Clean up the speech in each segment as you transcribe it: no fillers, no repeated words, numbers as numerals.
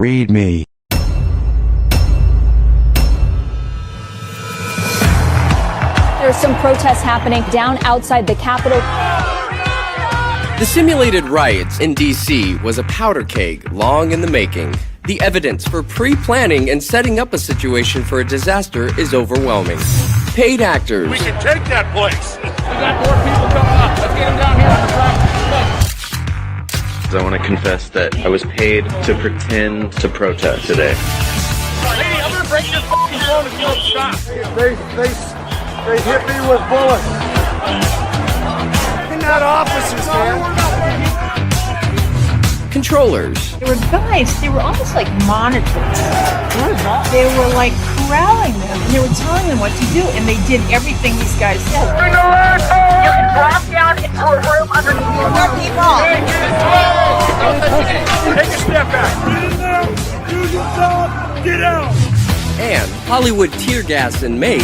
Read me. There's some protests happening down outside the Capitol. The simulated riots in D.C. was a powder keg long in the making. The evidence for pre-planning and setting up a situation for a disaster is overwhelming. Paid actors. We can take that place. We got more people coming up. Let's get them down here on the track. I want to confess that I was paid to pretend to protest today. Lady, I'm gonna break your fucking phone if you don't stop. They hit me with bullets. They're not officers, man. Controllers. They were guys, they were almost like monitors. They were like corralling them, and they were telling them what to do, and they did everything these guys said. You can drop down into a room underneath the wall. Take a step back. Get in there. Do your job. Get out. And Hollywood tear gas and mace.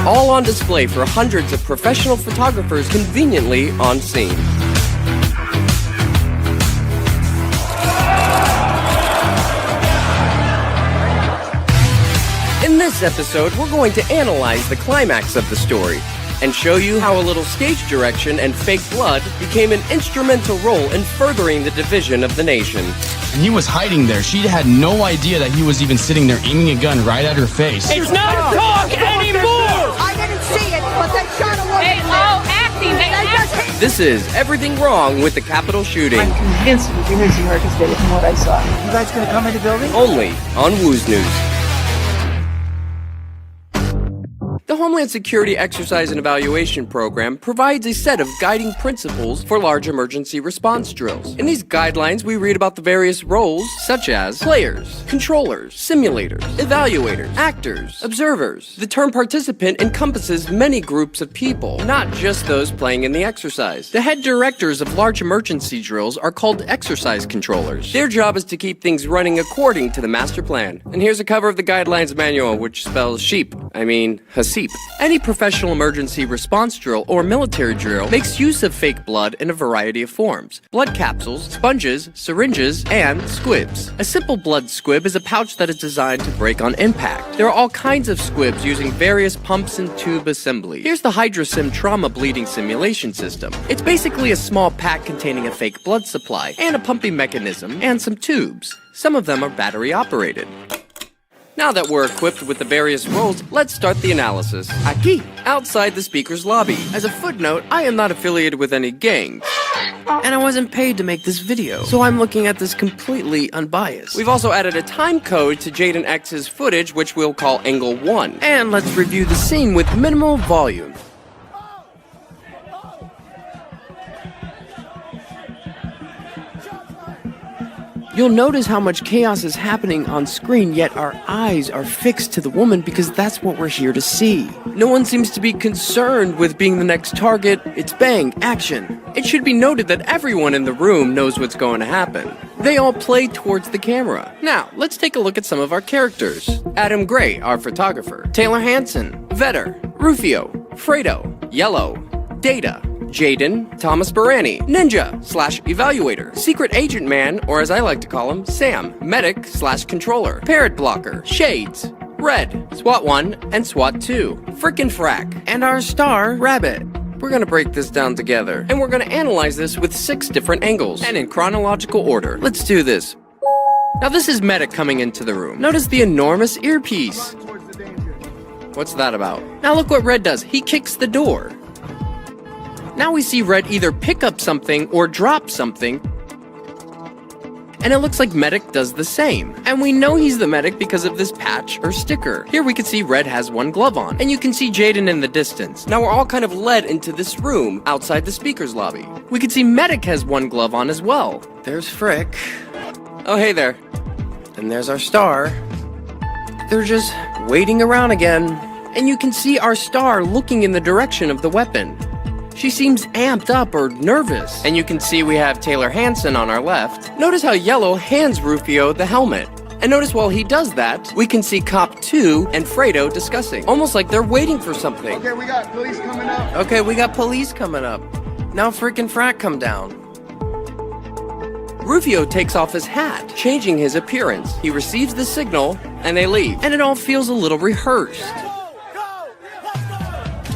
All on display for hundreds of professional photographers conveniently on scene. In this episode, we're going to analyze the climax of the story and show you how a little stage direction and fake blood became an instrumental role in furthering the division of the nation. And he was hiding there. She had no idea that he was even sitting there aiming a gun right at her face. It's not a talk anymore! I didn't see it, but they shot a woman. They all acting, they acting. This is Everything Wrong with the Capitol Shooting. I'm convinced it was rehearsing orchestrated from what I saw. You guys gonna come in the building? Only on Woo's News. The Homeland Security Exercise and Evaluation Program provides a set of guiding principles for large emergency response drills. In these guidelines, we read about the various roles, such as players, controllers, simulators, evaluators, actors, observers. The term participant encompasses many groups of people, not just those playing in the exercise. The head directors of large emergency drills are called exercise controllers. Their job is to keep things running according to the master plan. And here's a cover of the guidelines manual, which spells sheep. Hasip. Any professional emergency response drill or military drill makes use of fake blood in a variety of forms. Blood capsules, sponges, syringes, and squibs. A simple blood squib is a pouch that is designed to break on impact. There are all kinds of squibs using various pumps and tube assembly. Here's the HydroSim trauma bleeding simulation system. It's basically a small pack containing a fake blood supply and a pumping mechanism and some tubes. Some of them are battery operated. Now that we're equipped with the various roles, let's start the analysis. Aquí, outside the speaker's lobby. As a footnote, I am not affiliated with any gangs. And I wasn't paid to make this video, so I'm looking at this completely unbiased. We've also added a time code to Jaden X's footage, which we'll call Angle 1. And let's review the scene with minimal volume. You'll notice how much chaos is happening on screen, yet our eyes are fixed to the woman because that's what we're here to see. No one seems to be concerned with being the next target. It's bang, action. It should be noted that everyone in the room knows what's going to happen. They all play towards the camera. Now, let's take a look at some of our characters. Adam Gray, our photographer. Taylor Hansen, Vetter, Rufio, Fredo, Yellow, Data, Jaden, Thomas Barani, Ninja/Evaluator, Secret Agent Man, or as I like to call him, Sam, Medic/Controller, Parrot Blocker, Shades, Red, SWAT 1, and SWAT 2, Frickin' Frack, and our star, Rabbit. We're gonna break this down together, and we're gonna analyze this with 6 different angles, and in chronological order. Let's do this. Now this is Medic coming into the room. Notice the enormous earpiece. What's that about? Now look what Red does. He kicks the door. Now we see Red either pick up something or drop something, and it looks like Medic does the same. And we know he's the Medic because of this patch or sticker. Here we can see Red has one glove on, and you can see Jaden in the distance. Now we're all kind of led into this room outside the speaker's lobby. We can see Medic has one glove on as well. There's Frick. Oh, hey there. And there's our star. They're just waiting around again. And you can see our star looking in the direction of the weapon. She seems amped up or nervous. And you can see we have Taylor Hansen on our left. Notice how Yellow hands Rufio the helmet. And notice while he does that, we can see Cop 2 and Fredo discussing, almost like they're waiting for something. Okay, we got police coming up. Okay, we got police coming up. Now frickin' Frack come down. Rufio takes off his hat, changing his appearance. He receives the signal, and they leave. And it all feels a little rehearsed.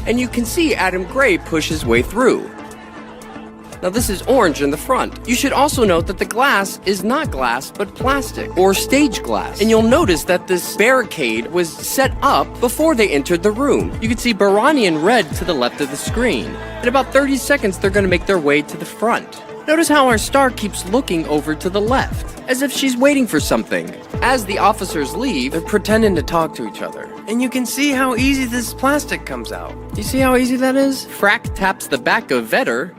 And you can see Adam Gray push his way through. Now this is Orange in the front. You should also note that the glass is not glass, but plastic, or stage glass. And you'll notice that this barricade was set up before they entered the room. You can see Barani in red to the left of the screen. In about 30 seconds, they're gonna make their way to the front. Notice how our star keeps looking over to the left, as if she's waiting for something. As the officers leave, they're pretending to talk to each other. And you can see how easy this plastic comes out. You see how easy that is? Frack taps the back of Vetter.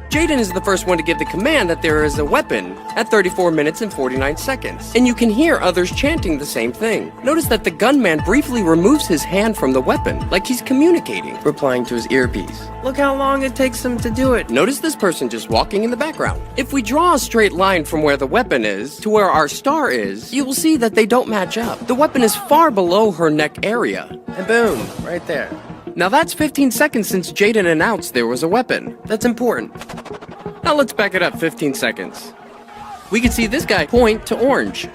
Jaden is the first one to give the command that there is a weapon at 34 minutes and 49 seconds. And you can hear others chanting the same thing. Notice that the gunman briefly removes his hand from the weapon, like he's communicating, replying to his earpiece. Look how long it takes him to do it. Notice this person just walking in the background. If we draw a straight line from where the weapon is to where our star is, you will see that they don't match up. The weapon is far below her neck area. And boom, right there. Now that's 15 seconds since Jaden announced there was a weapon. That's important. Now let's back it up 15 seconds. We can see this guy point to Orange.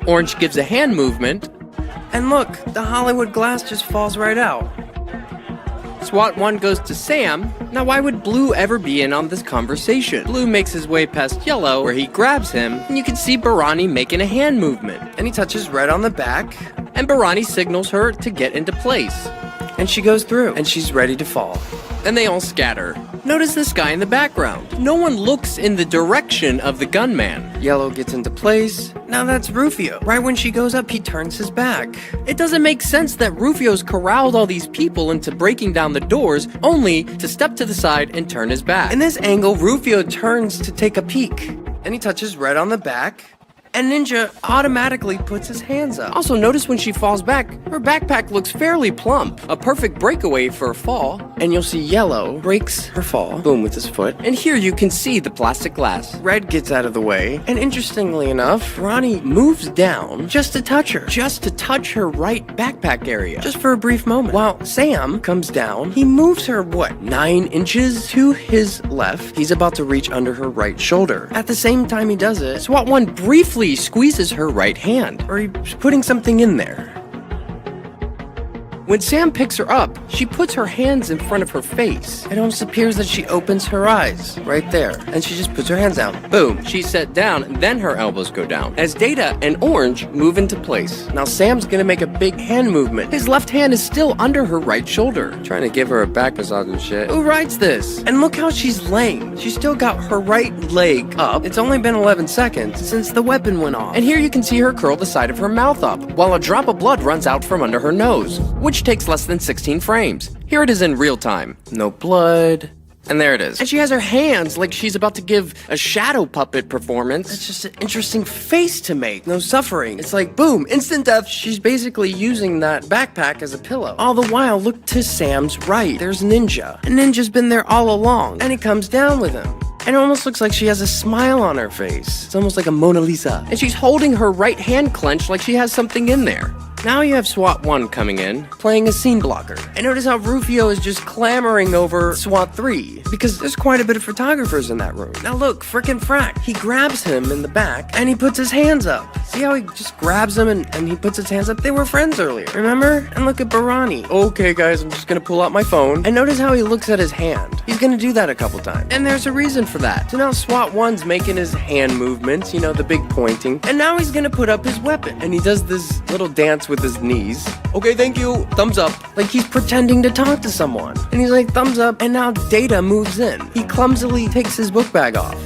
Orange gives a hand movement, and look, the Hollywood glass just falls right out. SWAT 1 goes to Sam. Now why would Blue ever be in on this conversation? Blue makes his way past Yellow, where he grabs him, and you can see Barani making a hand movement. And he touches Red on the back, and Barani signals her to get into place. And she goes through, and she's ready to fall. And they all scatter. Notice this guy in the background. No one looks in the direction of the gunman. Yellow gets into place. Now that's Rufio. Right when she goes up, he turns his back. It doesn't make sense that Rufio's corralled all these people into breaking down the doors, only to step to the side and turn his back. In this angle, Rufio turns to take a peek. And he touches Red on the back. And Ninja automatically puts his hands up. Also, notice when she falls back, her backpack looks fairly plump. A perfect breakaway for a fall. And you'll see Yellow breaks her fall, boom, with his foot. And here you can see the plastic glass. Red gets out of the way. And interestingly enough, Ronnie moves down just to touch her. Just to touch her right backpack area. Just for a brief moment. While Sam comes down, he moves her, 9 inches to his left. He's about to reach under her right shoulder. At the same time he does it, SWAT 1 briefly squeezes her right hand, or he's putting something in there. When Sam picks her up, she puts her hands in front of her face. It almost appears that she opens her eyes right there, and she just puts her hands down. Boom, she's set down, and then her elbows go down as Data and Orange move into place. Now Sam's gonna make a big hand movement. His left hand is still under her right shoulder, trying to give her a back massage and shit. Who writes this? And look how she's laying. She's still got her right leg up. It's only been 11 seconds since the weapon went off. And here you can see her curl the side of her mouth up, while a drop of blood runs out from under her nose, which takes less than 16 frames. Here it is in real time. No blood. And there it is. And she has her hands like she's about to give a shadow puppet performance. It's just an interesting face to make. No suffering. It's like, boom, instant death. She's basically using that backpack as a pillow. All the while, look to Sam's right. There's Ninja. And Ninja's been there all along. And he comes down with him. And it almost looks like she has a smile on her face. It's almost like a Mona Lisa. And she's holding her right hand clenched like she has something in there. Now you have SWAT 1 coming in, playing a scene blocker. And notice how Rufio is just clamoring over SWAT 3, because there's quite a bit of photographers in that room. Now look, frickin' Frack. He grabs him in the back, and he puts his hands up. See how he just grabs him and he puts his hands up? They were friends earlier, remember? And look at Barani. Okay guys, I'm just gonna pull out my phone. And notice how he looks at his hand. He's gonna do that a couple times. And there's a reason for that. So now SWAT 1's making his hand movements, you know, the big pointing. And now he's gonna put up his weapon. And he does this little dance with his knees. Okay, thank you. Thumbs up. Like he's pretending to talk to someone. And he's like, thumbs up. And now Data moves in. He clumsily takes his book bag off.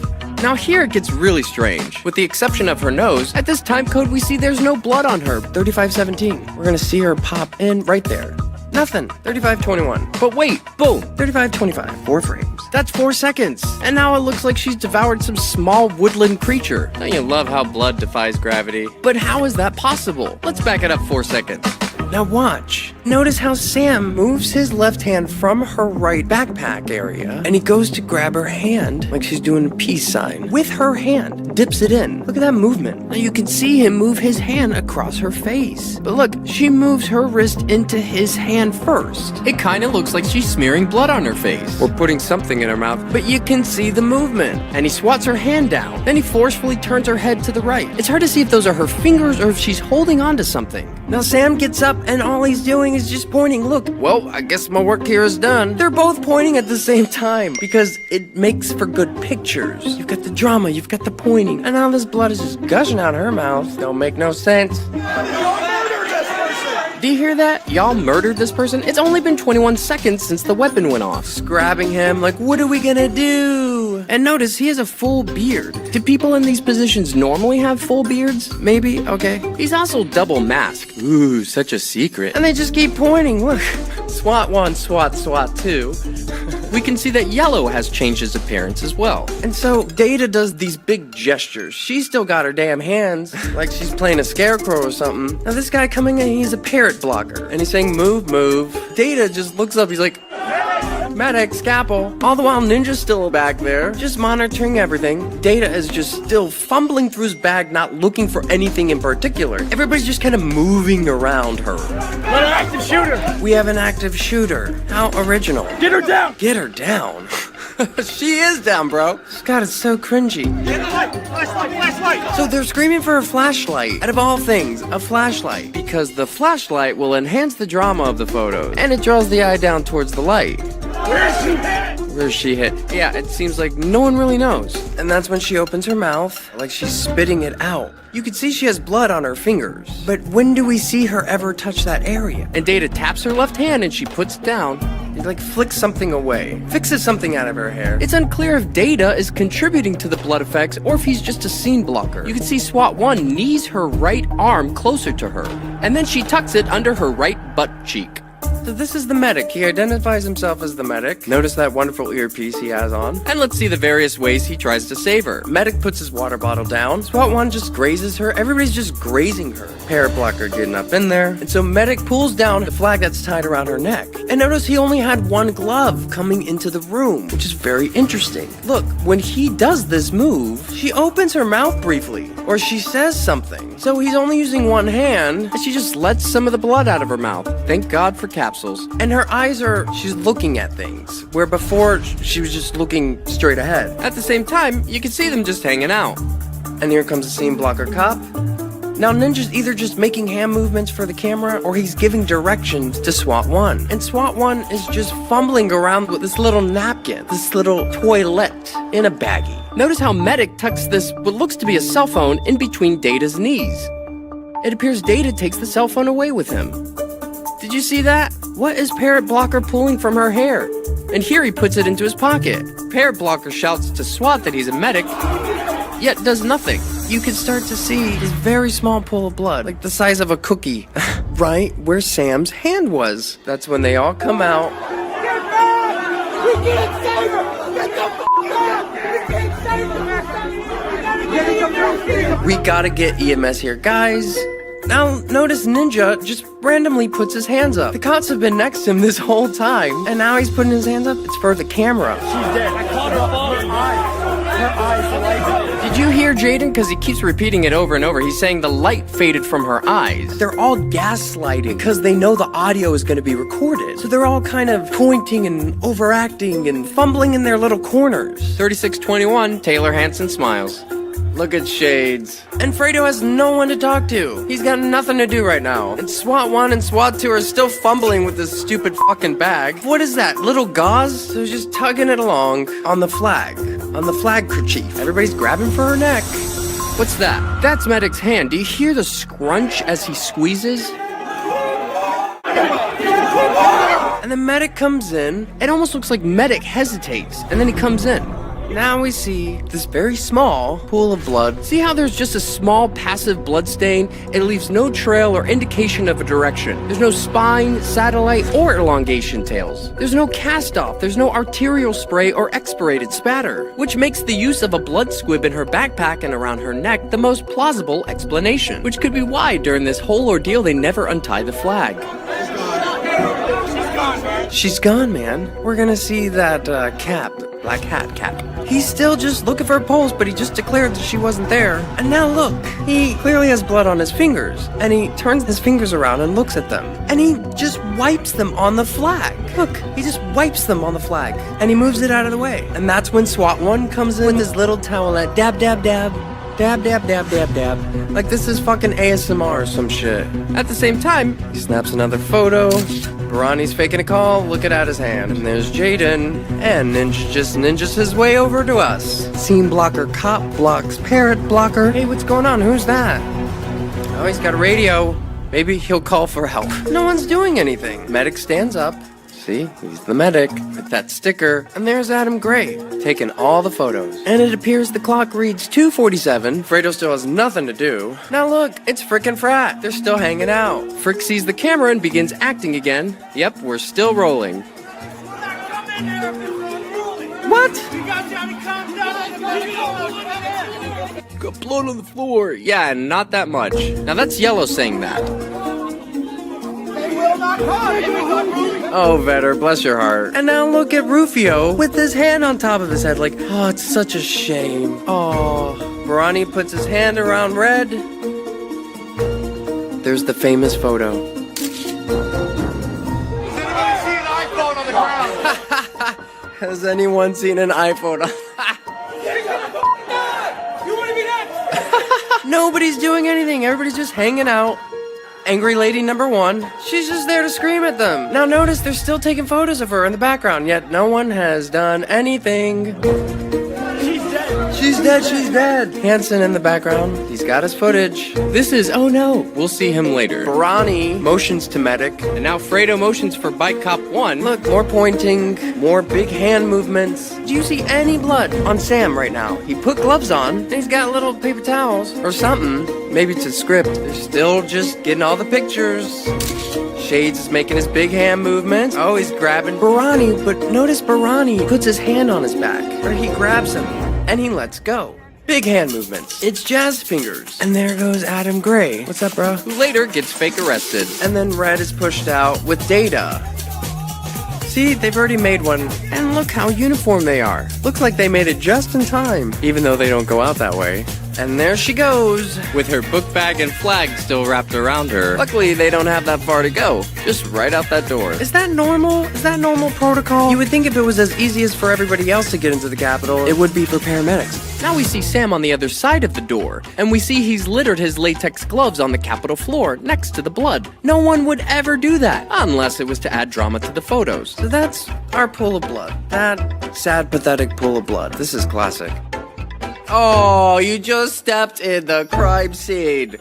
Now here it gets really strange. With the exception of her nose, at this time code we see there's no blood on her. 3517. We're gonna see her pop in right there. Nothing. 3521. But wait, boom. 3525. 4 frames. That's 4 seconds. And now it looks like she's devoured some small woodland creature. Don't you love how blood defies gravity? But how is that possible? Let's back it up 4 seconds. Now watch. Notice how Sam moves his left hand from her right backpack area, and he goes to grab her hand like she's doing a peace sign. With her hand, dips it in. Look at that movement. Now you can see him move his hand across her face. But look, she moves her wrist into his hand first. It kind of looks like she's smearing blood on her face or putting something in her mouth, but you can see the movement. And he swats her hand down. Then he forcefully turns her head to the right. It's hard to see if those are her fingers or if she's holding on to something. Now Sam gets up and all he's doing is just pointing. Look, well, I guess my work here is done. They're both pointing at the same time because it makes for good pictures. You've got the drama, you've got the pointing, and now this blood is just gushing out of her mouth. Don't make no sense. Do you hear that? Y'all murdered this person? It's only been 21 seconds since the weapon went off. Grabbing him, like, what are we gonna do? And notice, he has a full beard. Do people in these positions normally have full beards? Maybe? Okay. He's also double masked. Ooh, such a secret. And they just keep pointing, look. SWAT 1, SWAT 2. We can see that Yellow has changed his appearance as well. And so, Data does these big gestures. She's still got her damn hands, like she's playing a scarecrow or something. Now this guy coming in, he's a parrot blocker, and he's saying, move, move. Data just looks up, he's like, medic, scalpel. All the while Ninja's still back there, just monitoring everything. Data is just still fumbling through his bag, not looking for anything in particular. Everybody's just kind of moving around her. Got an active shooter. We have an active shooter. How original. Get her down. Get her down. She is down, bro. God, it's so cringy. Get the light. Flashlight. So they're screaming for a flashlight. Out of all things, a flashlight. Because the flashlight will enhance the drama of the photos. And it draws the eye down towards the light. Where's she hit? Where's she hit? Yeah, it seems like no one really knows. And that's when she opens her mouth, like she's spitting it out. You can see she has blood on her fingers. But when do we see her ever touch that area? And Data taps her left hand and she puts it down. It like flicks something away, fixes something out of her hair. It's unclear if Data is contributing to the blood effects or if he's just a scene blocker. You can see SWAT 1 knees her right arm closer to her, and then she tucks it under her right butt cheek. So this is the medic. He identifies himself as the medic. Notice that wonderful earpiece he has on. And let's see the various ways he tries to save her. Medic puts his water bottle down. SWAT 1 just grazes her. Everybody's just grazing her. Parrot blocker getting up in there. And so medic pulls down the flag that's tied around her neck. And notice he only had one glove coming into the room, which is very interesting. Look, when he does this move, she opens her mouth briefly, or she says something. So he's only using one hand, and she just lets some of the blood out of her mouth. Thank God for capsules. And her eyes she's looking at things, where before she was just looking straight ahead. At the same time, you can see them just hanging out. And here comes the scene blocker cop. Now Ninja's either just making hand movements for the camera or he's giving directions to SWAT 1. And SWAT 1 is just fumbling around with this little napkin, this little toilet in a baggie. Notice how Medic tucks this, what looks to be a cell phone, in between Data's knees. It appears Data takes the cell phone away with him. Did you see that? What is Parrot Blocker pulling from her hair? And here he puts it into his pocket. Parrot Blocker shouts to SWAT that he's a medic, yet does nothing. You can start to see this very small pool of blood, like the size of a cookie, right where Sam's hand was. That's when they all come out. Get back! We can't save her! Get the f*** out! We can't save her! We gotta get EMS here, guys. Now, notice Ninja just randomly puts his hands up. The cops have been next to him this whole time, and now he's putting his hands up. It's for the camera. She's dead. I caught her phone. Her eyes. Did you hear Jaden? Because he keeps repeating it over and over. He's saying the light faded from her eyes. They're all gaslighting because they know the audio is going to be recorded. So they're all kind of pointing and overacting and fumbling in their little corners. 3621, Taylor Hanson smiles. Look at Shades. And Fredo has no one to talk to. He's got nothing to do right now. And SWAT 1 and SWAT 2 are still fumbling with this stupid fucking bag. What is that, little gauze? So he's just tugging it along on the flag kerchief. Everybody's grabbing for her neck. What's that? That's Medic's hand. Do you hear the scrunch as he squeezes? And then Medic comes in. It almost looks like Medic hesitates, and then he comes in. Now we see this very small pool of blood. See how there's just a small passive blood stain? It leaves no trail or indication of a direction. There's no spine, satellite, or elongation tails. There's no cast off. There's no arterial spray or expirated spatter, which makes the use of a blood squib in her backpack and around her neck the most plausible explanation, which could be why during this whole ordeal they never untie the flag. She's gone, man. We're gonna see that cap, black hat cap. He's still just looking for a pulse, but he just declared that she wasn't there. And now look, he clearly has blood on his fingers. And he turns his fingers around and looks at them. And he just wipes them on the flag. Look, he just wipes them on the flag. And he moves it out of the way. And that's when SWAT 1 comes in with his little towelette. Dab, dab, dab. Dab, dab, dab, dab, dab. Like this is fucking ASMR or some shit. At the same time, he snaps another photo. Ronnie's faking a call, looking at his hand. And there's Jaden. And Ninja just ninjas his way over to us. Scene blocker, cop blocks, parrot blocker. Hey, what's going on? Who's that? Oh, he's got a radio. Maybe he'll call for help. No one's doing anything. Medic stands up. See, he's the medic with that sticker. And there's Adam Gray, taking all the photos. And it appears the clock reads 2:47. Fredo still has nothing to do. Now look, it's frickin' Frat. They're still hanging out. Frick sees the camera and begins acting again. Yep, we're still rolling. What? Got blood on the floor. Yeah, not that much. Now that's Yellow saying that. Oh, Vetter, bless your heart. And now look at Rufio with his hand on top of his head like, oh, it's such a shame. Oh. Barani puts his hand around Red. There's the famous photo. Has anyone seen an iPhone? Nobody's doing anything. Everybody's just hanging out. Angry lady number 1, she's just there to scream at them. Now notice they're still taking photos of her in the background, yet no one has done anything. She's dead, she's dead. Hanson in the background, he's got his footage. This is, oh no, we'll see him later. Barani motions to medic, and now Fredo motions for Bike Cop 1. Look, more pointing, more big hand movements. Do you see any blood on Sam right now? He put gloves on, and he's got little paper towels, or something. Maybe it's a script. They're still just getting all the pictures. Shades is making his big hand movements. Oh, he's grabbing Barani, but notice Barani puts his hand on his back, or he grabs him. And he lets go. Big hand movements. It's Jazz Fingers. And there goes Adam Gray. What's up, bro? Who later gets fake arrested. And then Red is pushed out with Data. See, they've already made one. And look how uniform they are. Looks like they made it just in time, even though they don't go out that way. And there she goes, with her book bag and flag still wrapped around her. Luckily, they don't have that far to go. Just right out that door. Is that normal? Is that normal protocol? You would think if it was as easy as for everybody else to get into the Capitol, it would be for paramedics. Now we see Sam on the other side of the door, and we see he's littered his latex gloves on the Capitol floor next to the blood. No one would ever do that, unless it was to add drama to the photos. So that's our pool of blood. That sad, pathetic pool of blood. This is classic. Oh, you just stepped in the crime scene.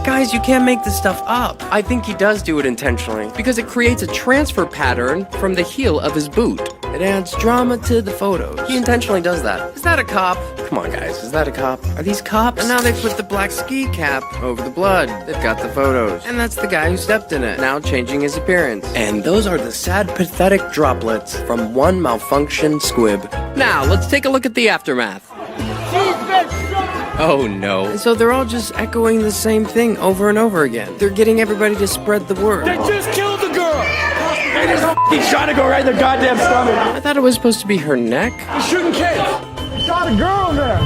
Guys, you can't make this stuff up. I think he does do it intentionally, because it creates a transfer pattern from the heel of his boot. It adds drama to the photos. He intentionally does that. Is that a cop? Come on, guys, is that a cop? Are these cops? And now they put the black ski cap over the blood. They've got the photos. And that's the guy who stepped in it, now changing his appearance. And those are the sad, pathetic droplets from one malfunctioned squib. Now, let's take a look at the aftermath. Oh no. And so they're all just echoing the same thing over and over again. They're getting everybody to spread the word. They just killed the girl! He's trying to go right in the goddamn stomach. I thought it was supposed to be her neck. He's shooting kids. They shot a girl there.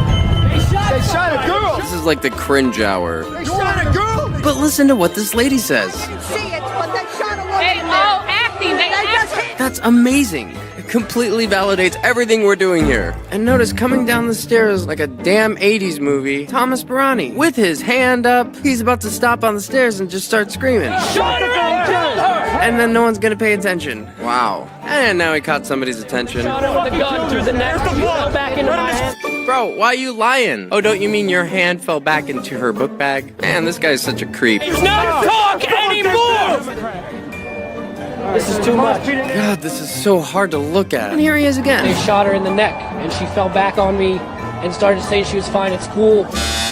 They shot a girl. This is like the cringe hour. They shot a girl. But listen to what this lady says. See it, but they shot a woman. They all acting. They just hit. That's amazing. It completely validates everything we're doing here. And notice coming down the stairs like a damn 80s movie, Thomas Barani, with his hand up. He's about to stop on the stairs and just start screaming. Shot her and killed her. And then no one's gonna pay attention. Wow. And now he caught somebody's attention. Shot her with a gun through the neck. She fell back into my hand. Bro, why are you lying? Oh, don't you mean your hand fell back into her book bag? Man, this guy's such a creep. It's not talk anymore! This is too much. God, this is so hard to look at. And here he is again. They shot her in the neck, and she fell back on me and started to say she was fine at school.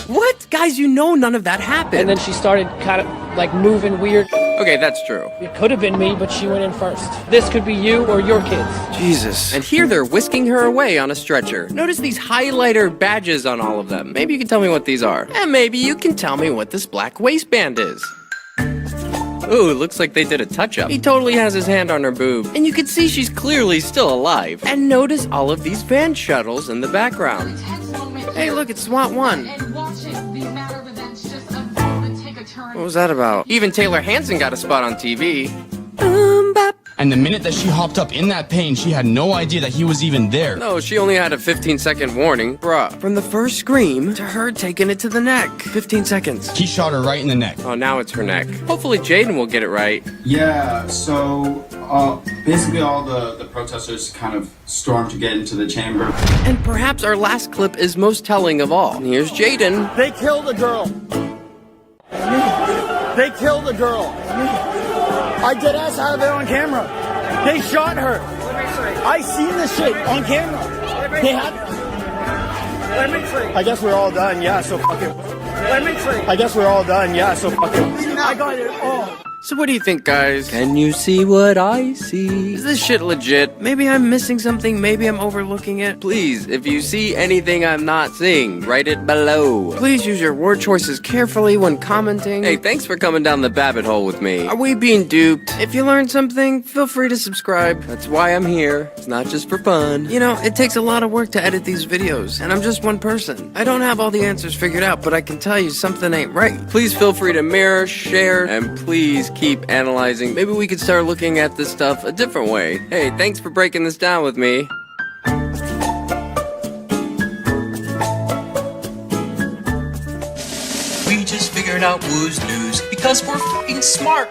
What? Guys, you know none of that happened. And then she started kind of like moving weird. Okay, that's true. It could have been me, but she went in first. This could be you or your kids. Jesus. And here they're whisking her away on a stretcher. Notice these highlighter badges on all of them. Maybe you can tell me what these are. And maybe you can tell me what this black waistband is. Ooh, looks like they did a touch-up. He totally has his hand on her boob. And you can see she's clearly still alive. And notice all of these van shuttles in the background. Hey, look, it's SWAT 1. What was that about? Even Taylor Hanson got a spot on TV. And the minute that she hopped up in that pain, she had no idea that he was even there. No, she only had a 15-second warning. Bruh. From the first scream to her taking it to the neck. 15 seconds. He shot her right in the neck. Oh, now it's her neck. Hopefully Jaden will get it right. Yeah, so basically all the protesters kind of stormed to get into the chamber. And perhaps our last clip is most telling of all. And here's Jaden. They killed a girl. They killed a girl. I dead ass have it on camera. They shot her. I seen this shit on camera. They had. I guess we're all done. Yeah, so fuck it. I guess we're all done. Yeah, so fuck it. I got it all. So what do you think, guys? Can you see what I see? Is this shit legit? Maybe I'm missing something, maybe I'm overlooking it. Please, if you see anything I'm not seeing, write it below. Please use your word choices carefully when commenting. Hey, thanks for coming down the Babbit hole with me. Are we being duped? If you learned something, feel free to subscribe. That's why I'm here. It's not just for fun. You know, it takes a lot of work to edit these videos, and I'm just one person. I don't have all the answers figured out, but I can tell you something ain't right. Please feel free to mirror, share, and please keep analyzing. Maybe we could start looking at this stuff a different way. Hey, thanks for breaking this down with me. We just figured out Woo's news because we're fucking smart.